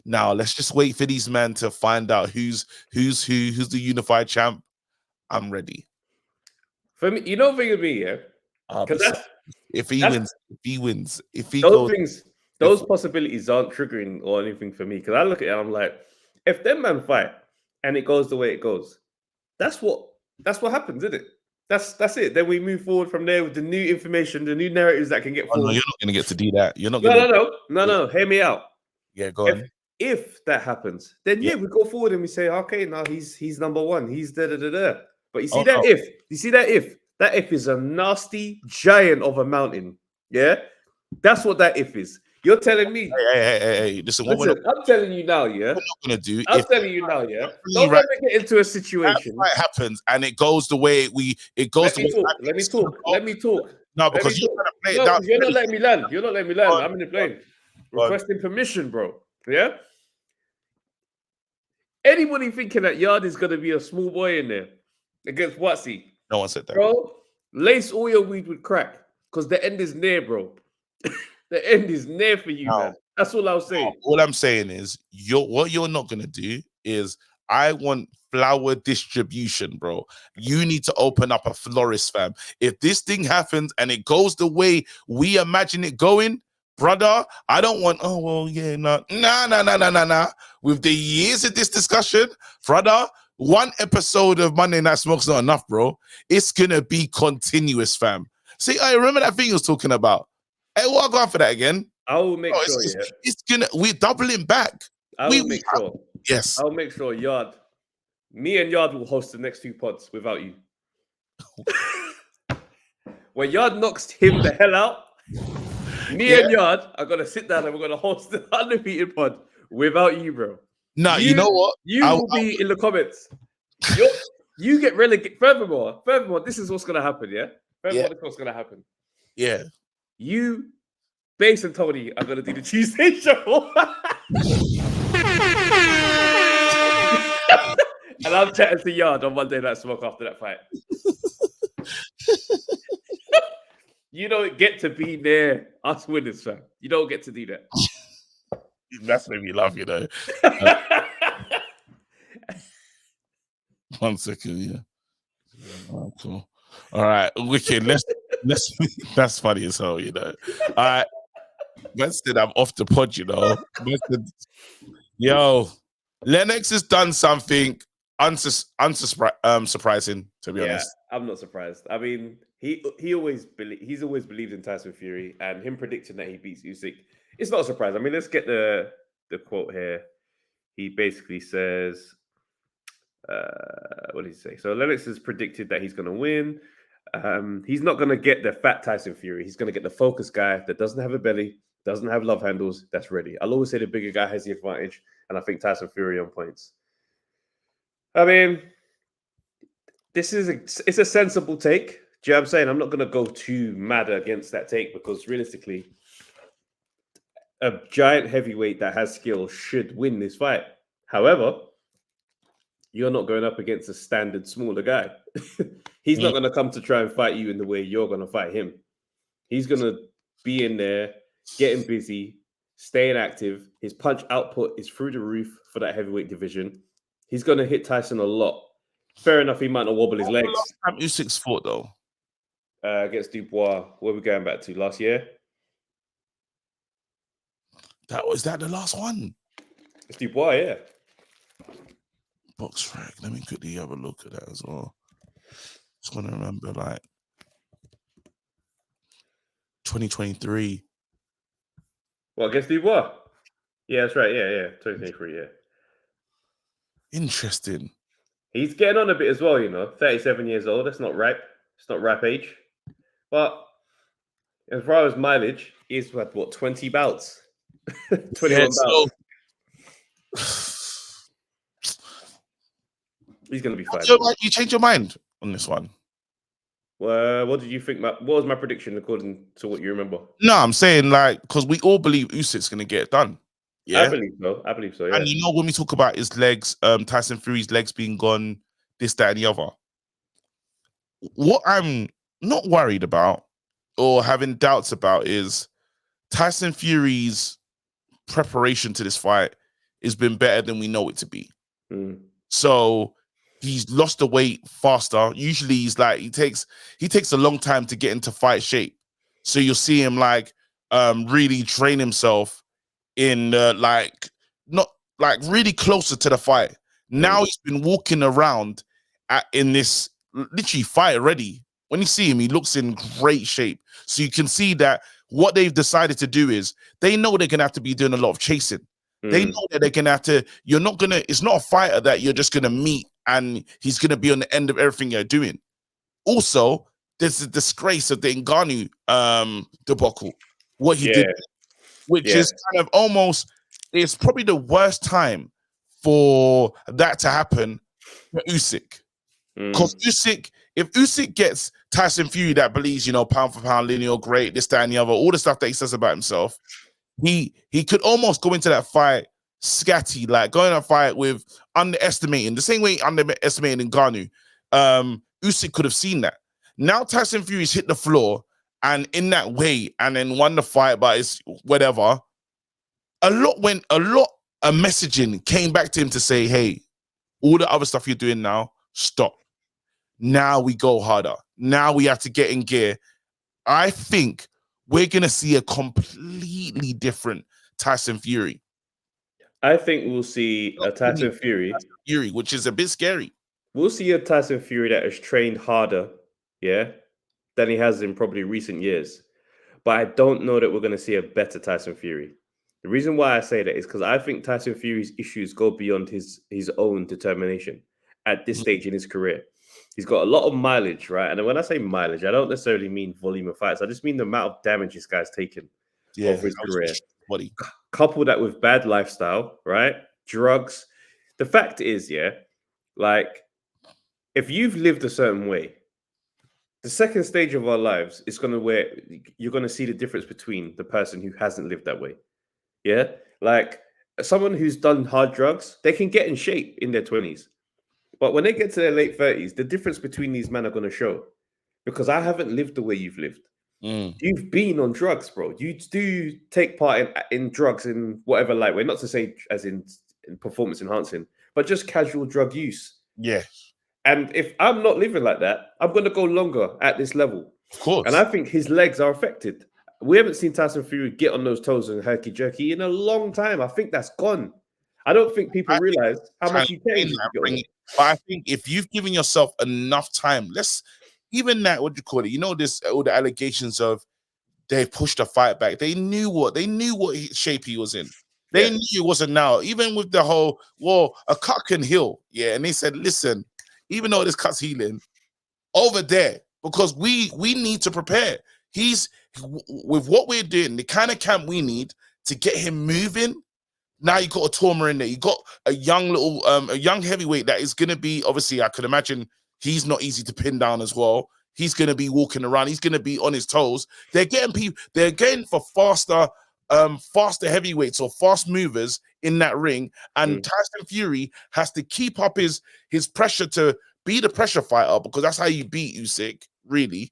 Now let's just wait for these men to find out who's the unified champ. I'm ready. For me, you know, thing with me, yeah. If he wins, those possibilities aren't triggering or anything for me. Because I look at it, I'm like, if them man fight and it goes the way it goes, that's what happens, isn't it? That's it. Then we move forward from there with the new information, the new narratives that can get forward. No, you're not gonna get to do that. You're not gonna No. Hear me out. Yeah, go on. If that happens, then we go forward and we say, okay, now he's number one. He's da. But you see that if is a nasty giant of a mountain. Yeah, that's what that if is. You're telling me. Hey. Listen, I'm telling you now, yeah. What we're not gonna do. I'm telling you now, yeah. Don't ever get into a situation. That happens and it goes the way it goes. Let me talk. No, because you're trying to play it down. You're not letting me land. I'm in the plane. Requesting permission, bro. Yeah. Anybody thinking that Yard is gonna be a small boy in there against Watsy? No one said that, bro. Lace all your weed with crack because the end is near, bro. The end is near for you, man. That's all I'll say. All I'm saying is, what you're not gonna do is, I want flower distribution, bro. You need to open up a florist, fam. If this thing happens and it goes the way we imagine it going, brother, I don't want. Oh well, yeah, nah. With the years of this discussion, brother, one episode of Monday Night Smoke's not enough, bro. It's gonna be continuous, fam. See, I remember that thing you was talking about. Hey, what I going for that again? I will make sure. We're doubling back. I will make sure. Yes, I'll make sure. Yard, me and Yard will host the next 2 pods without you. When Yard knocks him the hell out, me and Yard are gonna sit down and we're gonna host the Undefeated pod without you, bro. No, you know what? You will be in the comments. You get relegated. Furthermore, this is what's gonna happen. Yeah. This is what's gonna happen. Yeah. You, Bass and Tony are gonna do the Tuesday show. And I'm chatting to Yard on Monday Night Smoke after that fight. You don't get to be near us winners, fam. You don't get to do that. That's made me laugh, you know. 1 second, yeah. Oh, cool. All right, wicked. Let's. That's funny as hell, you know. All right, Winston, I'm off the pod, you know. Yo, Lennox has done something unsurprising, to be honest. I'm not surprised. I mean, he's always believed in Tyson Fury, and him predicting that he beats Usyk, it's not a surprise. I mean, let's get the quote here. He basically says, what did he say? So Lennox has predicted that he's going to win. He's not going to get the fat Tyson Fury. He's going to get the focused guy that doesn't have a belly, doesn't have love handles, that's ready. I'll always say the bigger guy has the advantage, and I think Tyson Fury on points. I mean, it's a sensible take. Do you know what I'm saying? I'm not going to go too mad against that take because realistically, a giant heavyweight that has skill should win this fight. However, you're not going up against a standard smaller guy. He's not going to come to try and fight you in the way you're going to fight him. He's going to be in there, getting busy, staying active. His punch output is through the roof for that heavyweight division. He's going to hit Tyson a lot. Fair enough, he might not wobble his legs. Usyk's fought though? Against Dubois. Where are we going back to? Last year? Was that the last one? It's Dubois, yeah. Box track. Let me quickly have a look at that as well. Just want to remember, like, 2023. Well, against Dubois? Yeah, that's right. Yeah. 2023, yeah. Interesting. He's getting on a bit as well, 37 years old. That's not ripe. It's not rap age. But as far as mileage, he's had, 20 bouts? 21 bouts. He's going to be fine. You change your mind on this one? Well, what did you think? What was my prediction according to what you remember? No, I'm saying because we all believe Usyk's going to get it done. Yeah, I believe so. Yeah. And when we talk about his legs, Tyson Fury's legs being gone, this, that, and the other. What I'm not worried about or having doubts about is Tyson Fury's preparation to this fight has been better than we know it to be. So he's lost the weight faster. Usually he's like he takes a long time to get into fight shape. So you'll see him really train himself in not really closer to the fight. Now he's been walking around in this literally fight already. When you see him, he looks in great shape. So you can see that what they've decided to do is they know they're gonna have to be doing a lot of chasing. They know that they're gonna have to. It's not a fighter that you're just gonna meet and he's gonna be on the end of everything you're doing. Also, there's the disgrace of the Ngannou debacle, what he did, which is kind of almost. It's probably the worst time for that to happen for Usyk. Because if Usyk gets Tyson Fury that believes, pound for pound, lineal great, this, that, and the other, all the stuff that he says about himself, he could almost go into that fight scatty, like going a fight with underestimating, the same way he underestimating Ngannou. Usyk could have seen that. Now Tyson Fury's hit the floor and in that way, and then won the fight, but it's whatever. A lot of messaging came back to him to say, hey, all the other stuff you're doing now, stop. Now we go harder. Now we have to get in gear. I think we're going to see a completely different Tyson Fury. I think we'll see a Tyson Fury, which is a bit scary. We'll see a Tyson Fury that has trained harder, than he has in probably recent years. But I don't know that we're going to see a better Tyson Fury. The reason why I say that is because I think Tyson Fury's issues go beyond his own determination at this stage in his career. He's got a lot of mileage, right? And when I say mileage, I don't necessarily mean volume of fights. I just mean the amount of damage this guy's taken over his career. Couple that with bad lifestyle, right? Drugs. The fact is, if you've lived a certain way, the second stage of our lives is going to where you're going to see the difference between the person who hasn't lived that way. Yeah. Like someone who's done hard drugs, they can get in shape in their 20s. But when they get to their late 30s, the difference between these men are going to show. Because I haven't lived the way you've lived. You've been on drugs, bro. You do take part in drugs in whatever light way. Not to say as in performance enhancing, but just casual drug use. Yeah. And if I'm not living like that, I'm going to go longer at this level. Of course. And I think his legs are affected. We haven't seen Tyson Fury get on those toes and herky-jerky in a long time. I think that's gone. I don't think people realize how much he changed. But I think if you've given yourself enough time, even that, what do you call it? This all the allegations of they pushed the fight back. They knew what shape he was in. They knew it wasn't now. Even with the whole, a cut can heal. Yeah. And they said, listen, even though this cut's healing, over there, because we need to prepare. He's with what we're doing, the kind of camp we need to get him moving. Now you got a Torma in there. You got a young heavyweight that is going to be, obviously, I could imagine he's not easy to pin down as well. He's going to be walking around. He's going to be on his toes. They're getting for faster heavyweights or fast movers in that ring. And Tyson Fury has to keep up his pressure to be the pressure fighter, because that's how you beat Usyk, really,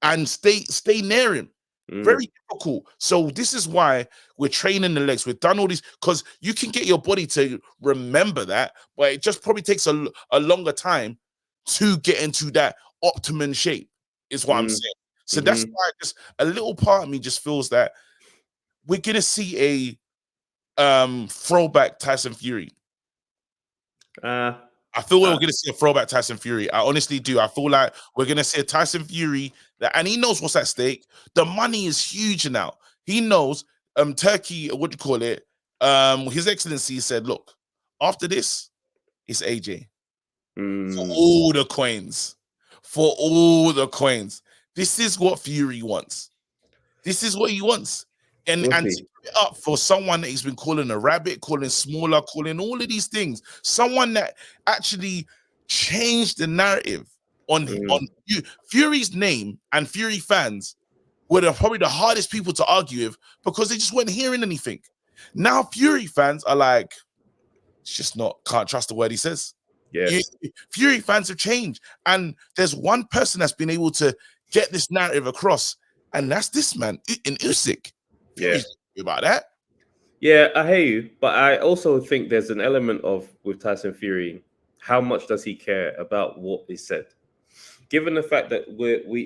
and stay near him. Very difficult. So this is why we're training the legs. We've done all these, because you can get your body to remember that, but it just probably takes a longer time to get into that optimum shape, is what I'm saying. So that's why just a little part of me just feels that we're gonna see a throwback Tyson Fury. I feel we're going to see a throwback Tyson Fury. I honestly do. I feel like we're going to see a Tyson Fury and he knows what's at stake. The money is huge now. He knows Turkey, what do you call it? His Excellency said, look, after this, it's AJ. For all the coins. For all the coins. This is what Fury wants. This is what he wants. And to give it up for someone that he's been calling a rabbit, calling smaller, calling all of these things, someone that actually changed the narrative on Fury's name, and Fury fans were probably the hardest people to argue with because they just weren't hearing anything. Now Fury fans are like, it's just not, can't trust the word he says. Yeah. Fury fans have changed. And there's one person that's been able to get this narrative across, and that's this man in Usyk. Yeah, about that. Yeah, I hear you, but I also think there's an element of with Tyson Fury, how much does he care about what is said? Given the fact that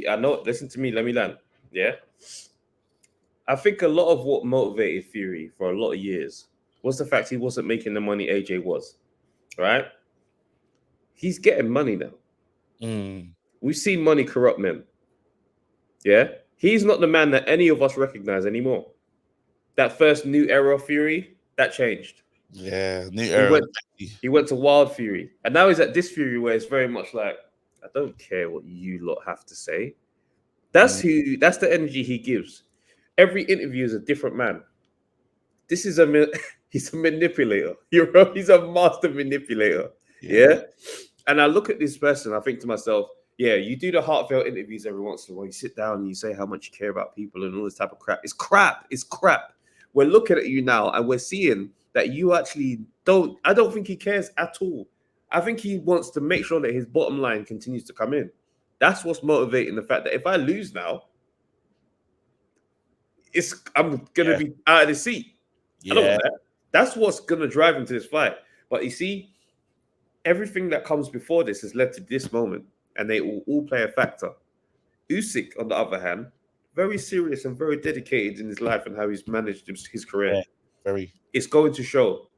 I know, listen to me, let me land. Yeah, I think a lot of what motivated Fury for a lot of years was the fact he wasn't making the money AJ was. Right? He's getting money now. We've seen money corrupt men. Yeah, he's not the man that any of us recognize anymore. That first new era of Fury, that changed. Yeah, new era. He went to Wild Fury. And now he's at this Fury where it's very much like, I don't care what you lot have to say. That's the energy he gives. Every interview is a different man. This is he's a manipulator. He's a master manipulator. Yeah. And I look at this person, I think to myself, yeah, you do the heartfelt interviews every once in a while. You sit down and you say how much you care about people and all this type of crap. It's crap. It's crap. We're looking at you now and we're seeing that you actually I don't think he cares at all. I think he wants to make sure that his bottom line continues to come in. That's what's motivating the fact that if I lose now, I'm going to be out of the seat. I don't want that. That's what's going to drive him to this fight. But you see, everything that comes before this has led to this moment, and they all play a factor. Usyk, on the other hand, very serious and very dedicated in his life and how he's managed his career. Yeah, very. It's going to show.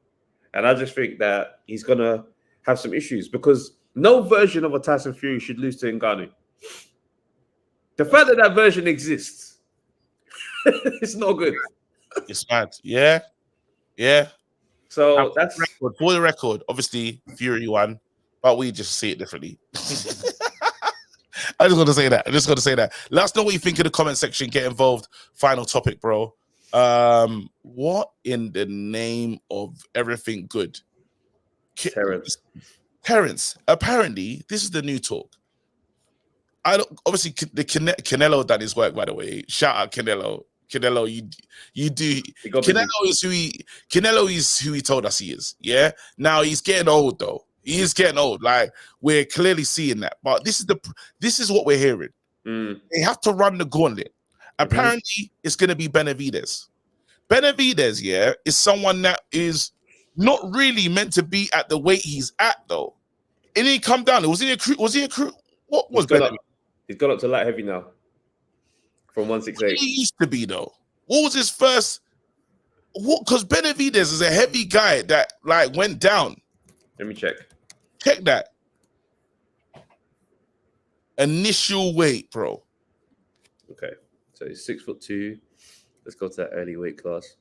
And I just think that he's going to have some issues because no version of a Tyson Fury should lose to Ngannou. The fact that version exists, it's not good. It's mad. Yeah. Yeah. So that's for the record. Obviously, Fury won, but we just see it differently. I just got to say that. Let us know what you think in the comment section. Get involved. Final topic, bro. What in the name of everything good? Terrence. Apparently, this is the new talk. Obviously the Canelo done his work, by the way. Shout out Canelo. Canelo, you do. Canelo is who he told us he is. Yeah. Now he's getting old though. He is getting old. Like we're clearly seeing that. But this is what we're hearing. They have to run the gauntlet. Apparently, it's going to be Benavidez. Benavidez, yeah, is someone that is not really meant to be at the weight he's at though. And he come down. Was he a crew? What was Benavidez? He's gone up to light heavy now. From 168. He used to be though. What was his first? What? Because Benavidez is a heavy guy that like went down. Let me check. Check that. Initial weight, bro. Okay, so he's 6'2". Let's go to that early weight class.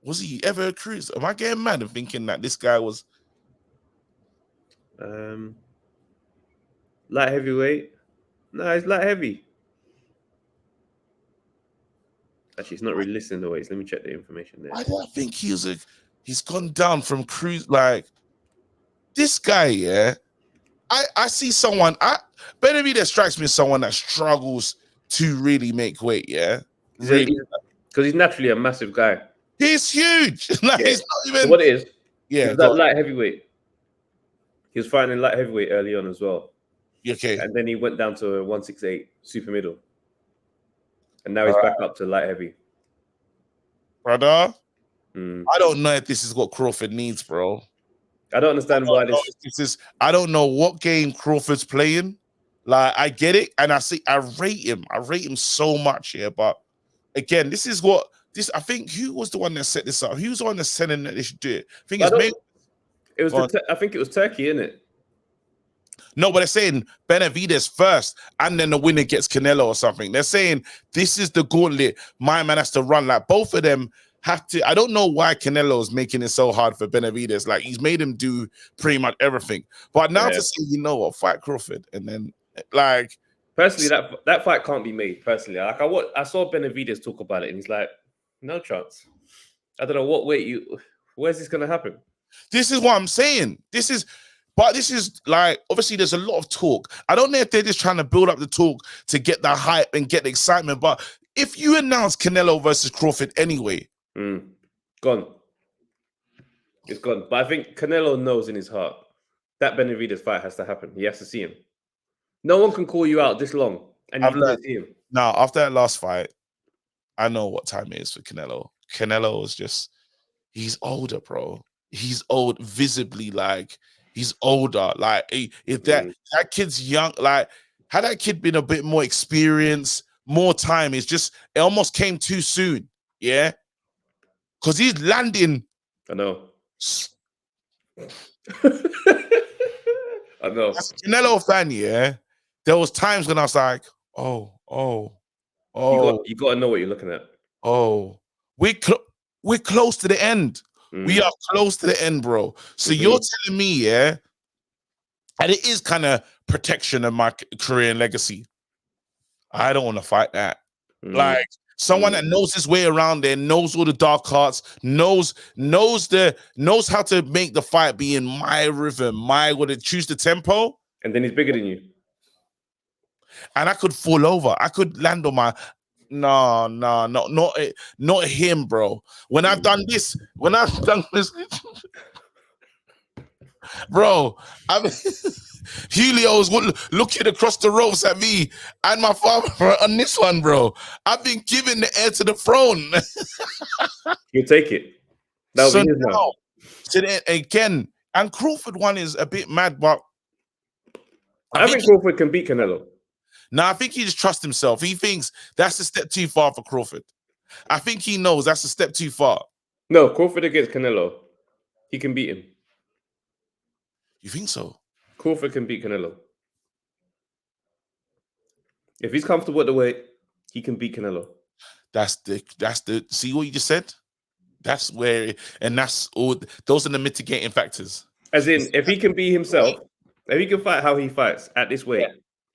Was he ever a cruiser? Am I getting mad and thinking that this guy was light heavyweight? No, he's light heavy. Actually, it's not really listing the weights. Let me check the information there. I don't think he's gone down from cruise. Like this guy, yeah. I see someone. Benavidez strikes me as someone that struggles to really make weight. Yeah, because he's naturally a massive guy. He's huge. Like, he's not even. So what it is? Yeah, he's that light heavyweight. He was fighting light heavyweight early on as well. Okay, and then he went down to a 168 super middle, and now he's back up to light heavy. Brother, I don't know if this is what Crawford needs, bro. I don't understand why this is. I don't know what game Crawford's playing. Like I get it, and I rate him. I rate him so much here, but again, this is what this. I think who was the one that set this up? Who was the one that's saying that they should do it? I think It was I think it was Turkey, innit? it? No, but they're saying Benavidez first, and then the winner gets Canelo or something. They're saying this is the gauntlet. My man has to run. Like both of them have to. I don't know why Canelo is making it so hard for Benavidez. Like he's made him do pretty much everything. But now to say, you know what, fight Crawford, and then like personally, that fight can't be made. Personally, like I saw Benavidez talk about it, and he's like, no chance. I don't know what way where's this gonna happen? This is what I'm saying. This is like, obviously there's a lot of talk. I don't know if they're just trying to build up the talk to get the hype and get the excitement. But if you announce Canelo versus Crawford anyway, gone. It's gone. But I think Canelo knows in his heart that Benavidez fight has to happen. He has to see him. No one can call you out this long, and you can't see him. Now, after that last fight, I know what time it is for Canelo. Canelo is just, he's older, bro. He's old, visibly, like, he's older. Like, if that kid's young, like, had that kid been a bit more experienced, more time, it almost came too soon. Yeah? Because he's landing. I know. I know. As a Canelo fan, yeah, there was times when I was like, oh. You got to know what you're looking at. Oh, we're close to the end. We are close to the end, bro. So you're telling me, yeah, and it is kind of protection of my career and legacy. I don't want to fight that. Like someone that knows his way around there, knows all the dark arts, knows how to make the fight be in my rhythm, choose the tempo. And then he's bigger than you. And I could fall over. I could land on my no, not him, bro. When I've done this, bro, Julio's looking across the ropes at me and my father on this one, bro. I've been given the heir to the throne. You take it. So now, again, and Crawford one is a bit mad, but I think Crawford can beat Canelo. No, I think he just trusts himself. He thinks that's a step too far for Crawford. I think he knows that's a step too far. No, Crawford against Canelo, he can beat him. You think so? Crawford can beat Canelo. If he's comfortable at the weight, he can beat Canelo. That's the see what you just said? That's where, and that's all. Those are the mitigating factors. As in, if he can be himself, if he can fight how he fights at this weight,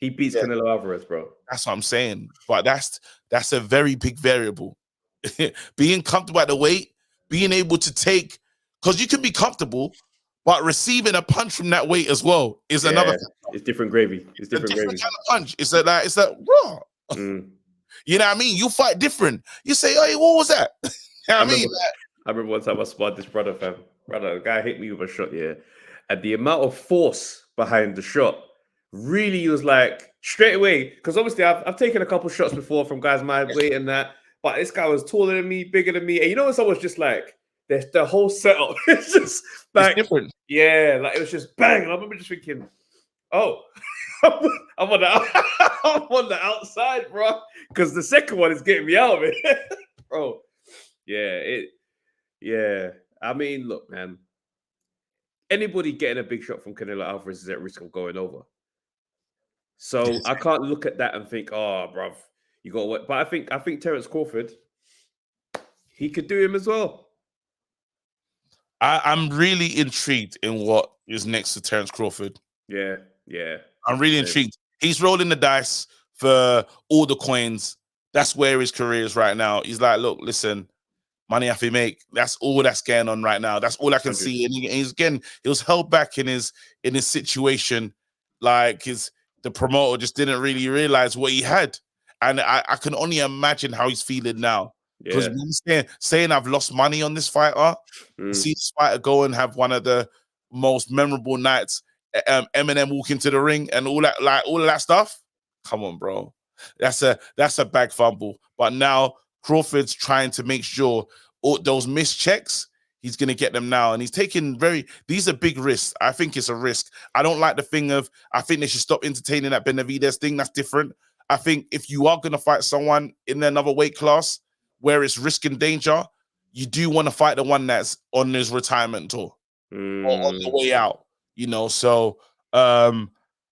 he beats Canelo Alvarez, bro. That's what I'm saying. But that's a very big variable. Being comfortable at the weight, being able to take, because you can be comfortable, but receiving a punch from that weight as well is another. It's different gravy. It's different gravy. Kind of punch. It's that raw. You know what I mean? You fight different. You say, "Hey, what was that?" You know what I mean? I remember one time I sparred this brother, fam. Brother, the guy hit me with a shot, and the amount of force behind the shot really was like straight away. Because obviously I've taken a couple shots before from guys my weight and that, but this guy was taller than me, bigger than me, and you know when someone's just like the whole setup, it's just like it's different. Yeah, like it was just bang. And I remember just thinking, oh, I'm on the outside, bro, because the second one is getting me out of it, bro. Yeah. I mean, look, man. Anybody getting a big shot from Canelo Alvarez is at risk of going over. So I can't look at that and think, oh, bruv, you got to work. But I think Terence Crawford, he could do him as well. I'm really intrigued in what is next to Terence Crawford. Yeah. I'm really intrigued. He's rolling the dice for all the coins. That's where his career is right now. He's like, look, listen, money I have to make. That's all that's going on right now. That's all I can see. And he was held back in his situation. Like the promoter just didn't really realize what he had. And I can only imagine how he's feeling now. Because saying I've lost money on this fighter, see this fighter go and have one of the most memorable nights, Eminem walk into the ring and all that, like all of that stuff. Come on, bro. That's a bag fumble. But now Crawford's trying to make sure all those missed checks, he's going to get them now. And he's taking these are big risks. I think it's a risk. I don't like the thing of, I think they should stop entertaining that Benavidez thing. That's different. I think if you are going to fight someone in another weight class where it's risk and danger, you do want to fight the one that's on his retirement tour. on the way out, you know. So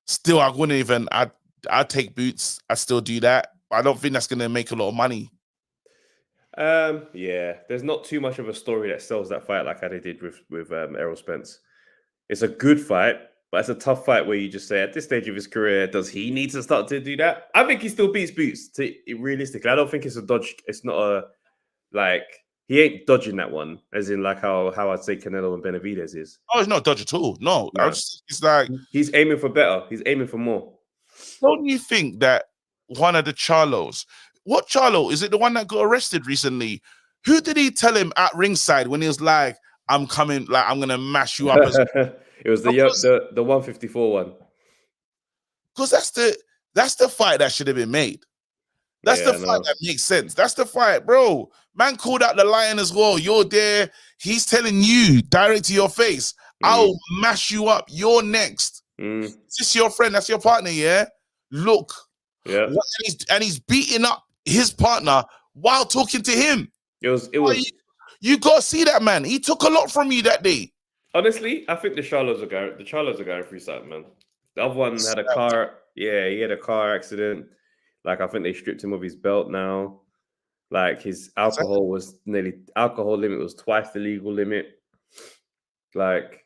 still, I wouldn't even. I'd take Boots. I still do that. But I don't think that's gonna make a lot of money. Yeah, there's not too much of a story that sells that fight like how they did with Errol Spence. It's a good fight, but it's a tough fight where you just say at this stage of his career, does he need to start to do that? I think he still beats Boots. Realistically, I don't think it's a dodge. It's not a like he ain't dodging that one, as in like how I'd say Canelo and Benavidez is. Oh, it's not dodge at all. No, No. it's like he's aiming for better. He's aiming for more. Don't you think that one of the Charlos? What Charlo? Is it the one that got arrested recently? Who did he tell him at ringside when he was like, I'm coming, like, I'm going to mash you up? It was the 154 one. Because that's the fight that should have been made. That's the fight that makes sense. That's the fight, bro. Man called out the lion as well. You're there. He's telling you direct to your face, I'll mash you up. You're next. Is this your friend? That's your partner, yeah? Look. Yeah. And he's beating up his partner while talking to him. It was. You gotta see that, man. He took a lot from you that day. Honestly, I think the Charlos are going through something, man. The other one had a car. Yeah, he had a car accident. Like, I think they stripped him of his belt now. Like, his alcohol limit was twice the legal limit. Like,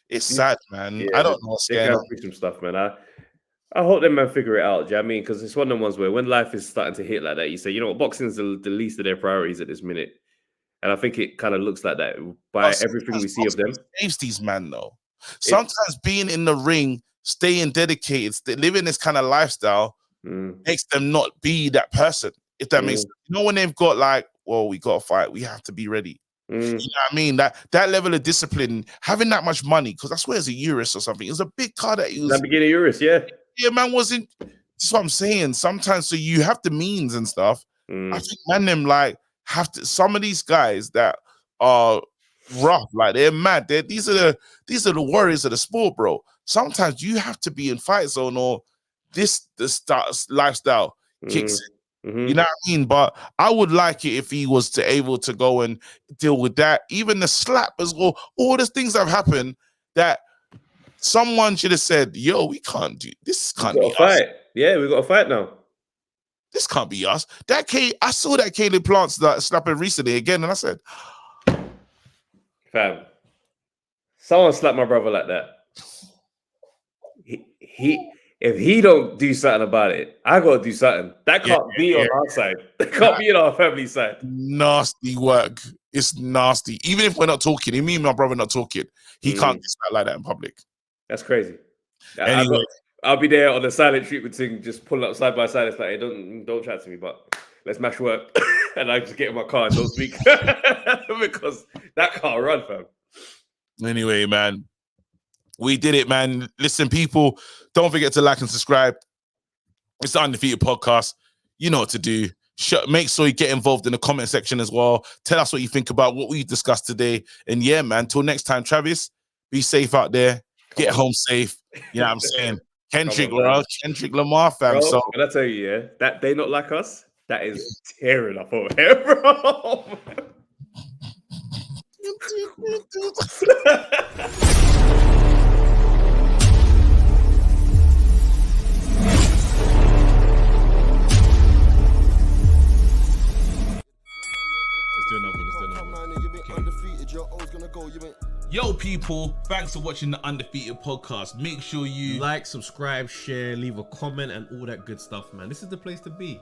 it's sad, man. Yeah, I don't know what's going on. Through some stuff, man. I hope them man figure it out. Do you know what I mean? Because it's one of the ones where when life is starting to hit like that, you say, you know what, boxing's the least of their priorities at this minute. And I think it kind of looks like that by everything we see of them. Saves these man though. Sometimes being in the ring, staying dedicated, living this kind of lifestyle makes them not be that person. If that makes sense. You know, when they've got like, well, we got to fight, we have to be ready. You know what I mean? That level of discipline, having that much money, because I swear it's a Urus or something. It was a big car that he was. Lamborghini Urus, yeah. Yeah, man, wasn't. That's what I'm saying. Sometimes, so you have the means and stuff. I think, man, them like have to. Some of these guys that are rough, like they're mad. These are the warriors of the sport, bro. Sometimes you have to be in fight zone, or the lifestyle kicks in. You know what I mean? But I would like it if he was able to go and deal with that. Even the slap as well. All the things that have happened that someone should have said, yo, we can't do this. Can't be us. Yeah, we got to fight now. This can't be us. I saw that Caleb Plants that slapping recently again, and I said, fam, someone slapped my brother like that. If he don't do something about it, I gotta do something. That can't be on our side. That can't be on our family side. Nasty work. It's nasty. Even if we're not talking, me and my brother not talking, he can't do something like that in public. That's crazy. Anyway, I'll be there on the silent treatment thing, just pulling up side by side. It's like, hey, don't chat to me, but let's mash work. And I just get in my car and don't speak because that can't run, fam. Anyway, man, we did it, man. Listen, people, don't forget to like and subscribe. It's the Undefeated Podcast. You know what to do. Make sure you get involved in the comment section as well. Tell us what you think about what we discussed today. And yeah, man, till next time, Travis, be safe out there. Get home safe. You know what I'm saying? Kendrick Lamar, fam. Bro, so can I tell you, yeah, that they not like us, that is tearing up over here, bro. Yo, people, thanks for watching the Undefeated Podcast. Make sure you like, subscribe, share, leave a comment, and all that good stuff, man. This is the place to be.